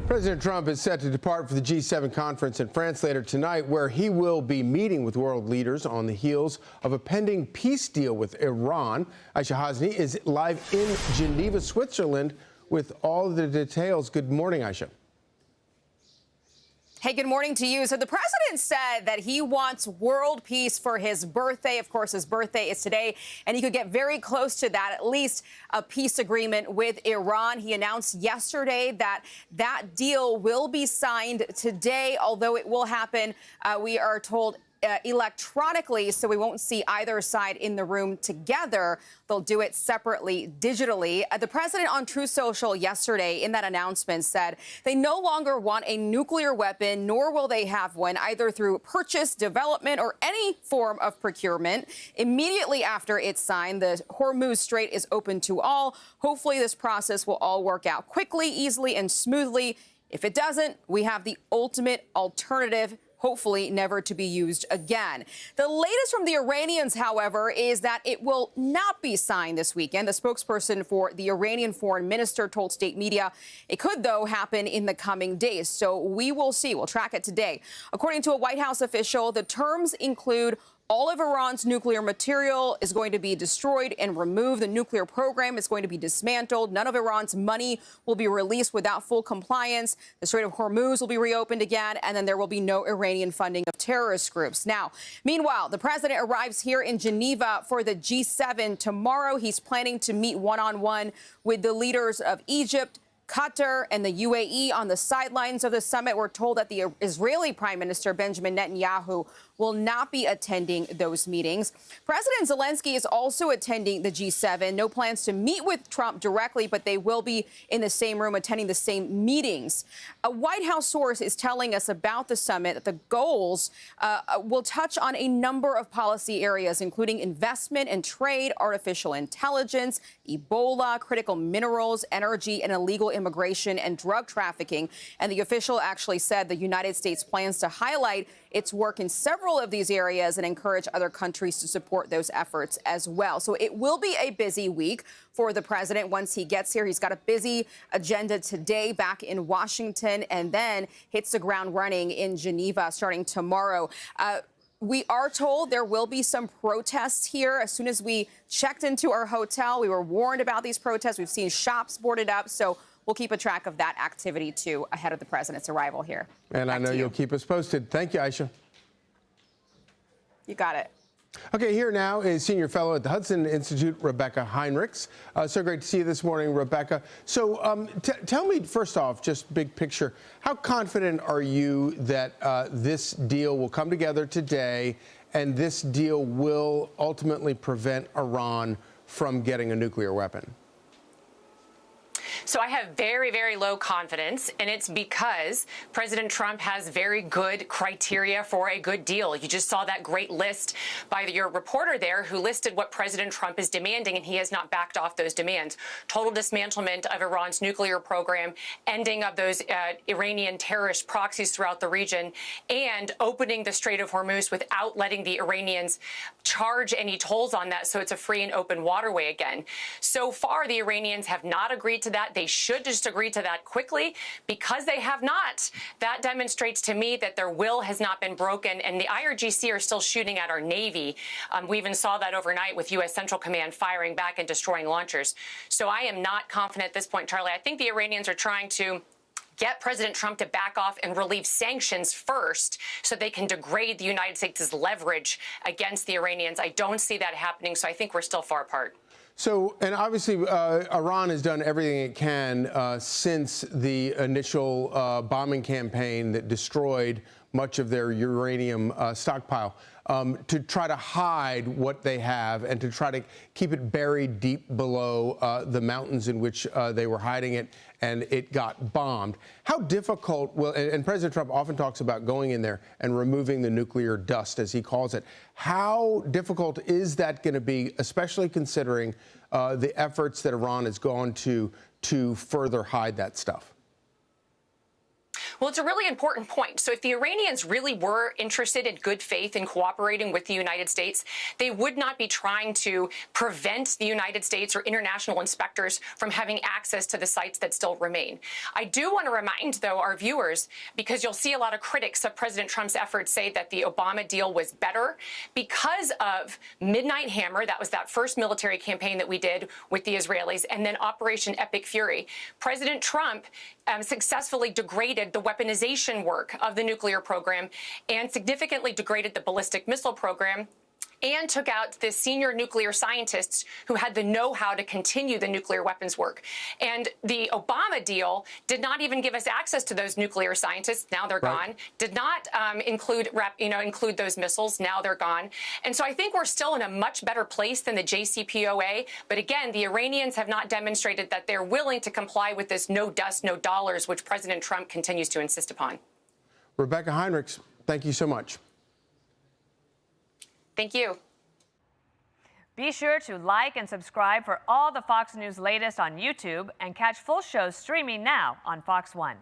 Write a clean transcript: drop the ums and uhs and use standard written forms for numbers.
President Trump is set to depart for the G7 conference in France later tonight, where he will be meeting with world leaders on the heels of a pending peace deal with Iran. Aishah Hasnie is live in Geneva, Switzerland, with all the details. Good morning, Aishah. Hey, good morning to you. So the president said that he wants world peace for his birthday. Of course, his birthday is today, and he could get very close to that, at least a peace agreement with Iran. He announced yesterday that that deal will be signed today, although it will happen, we are told, electronically, so we won't see either side in the room together. They'll do it separately, digitally. The president on Truth Social yesterday in that announcement said they no longer want a nuclear weapon, nor will they have one, either through purchase, development, or any form of procurement. Immediately after it's signed, the Hormuz Strait is open to all. Hopefully this process will all work out quickly, easily, and smoothly. If it doesn't, we have the ultimate alternative, hopefully never to be used again. The latest from the Iranians, however, is that it will not be signed this weekend. The spokesperson for the Iranian foreign minister told state media it could, though, happen in the coming days. So we will see. We'll track it today. According to a White House official, the terms include all of Iran's nuclear material is going to be destroyed and removed. The nuclear program is going to be dismantled. None of Iran's money will be released without full compliance. The Strait of Hormuz will be reopened again, and then there will be no Iranian funding of terrorist groups. Now, meanwhile, the president arrives here in Geneva for the G7 tomorrow. He's planning to meet one-on-one with the leaders of Egypt, Qatar, and the UAE on the sidelines of the summit. We're told that the Israeli Prime Minister Benjamin Netanyahu will not be attending those meetings. President Zelensky is also attending the G7. No plans to meet with Trump directly, but they will be in the same room attending the same meetings. A White House source is telling us about the summit that the goals will touch on a number of policy areas, including investment and trade, artificial intelligence, Ebola, critical minerals, energy, and illegal immigration and drug trafficking. And the official actually said the United States plans to highlight its work in several of these areas and encourage other countries to support those efforts as well. So it will be a busy week for the president once he gets here. He's got a busy agenda today back in Washington and then hits the ground running in Geneva starting tomorrow. We are told there will be some protests here. As soon as we checked into our hotel, we were warned about these protests. We've seen shops boarded up. So we'll keep a track of that activity, too, ahead of the president's arrival here. And I know you'll keep us posted. Thank you, Aishah. You got it. Okay, here now is senior fellow at the Hudson Institute, Rebeccah Heinrichs. So great to see you this morning, Rebeccah. So tell me, first off, just big picture, how confident are you that this deal will come together today and this deal will ultimately prevent Iran from getting a nuclear weapon? So I have very, very low confidence, and it's because President Trump has very good criteria for a good deal. You just saw that great list by your reporter there who listed what President Trump is demanding, and he has not backed off those demands. Total dismantlement of Iran's nuclear program, ending of those Iranian terrorist proxies throughout the region, and opening the Strait of Hormuz without letting the Iranians charge any tolls on that, so it's a free and open waterway again. So far, the Iranians have not agreed to that. They should just agree to that quickly. Because they have not, that demonstrates to me that their will has not been broken, and the IRGC are still shooting at our Navy. We even saw that overnight with U.S. Central Command firing back and destroying launchers. So I am not confident at this point, Charlie. I think the Iranians are trying to get President Trump to back off and relieve sanctions first so they can degrade the United States' leverage against the Iranians. I don't see that happening, so I think we're still far apart. So, and obviously, Iran has done everything it can since the initial bombing campaign that destroyed much of their uranium stockpile to try to hide what they have and to try to keep it buried deep below the mountains in which they were hiding it, and it got bombed. How difficult will, and President Trump often talks about going in there and removing the nuclear dust, as he calls it. How difficult is that going to be, especially considering the efforts that Iran has gone to further hide that stuff? Well, it's a really important point. So if the Iranians really were interested in good faith in cooperating with the United States, they would not be trying to prevent the United States or international inspectors from having access to the sites that still remain. I do want to remind, though, our viewers, because you'll see a lot of critics of President Trump's efforts say that the Obama deal was better because of Midnight Hammer. That was that first military campaign that we did with the Israelis, and then Operation Epic Fury. President Trump successfully degraded the weaponization work of the nuclear program and significantly degraded the ballistic missile program, and took out the senior nuclear scientists who had the know-how to continue the nuclear weapons work. And the Obama deal did not even give us access to those nuclear scientists. Now they're gone. Did not include those missiles. Now they're gone. And so I think we're still in a much better place than the JCPOA. But again, the Iranians have not demonstrated that they're willing to comply with this no dust, no dollars, which President Trump continues to insist upon. Rebeccah Heinrichs, thank you so much. Thank you. Be sure to like and subscribe for all the Fox News latest on YouTube and catch full shows streaming now on Fox One.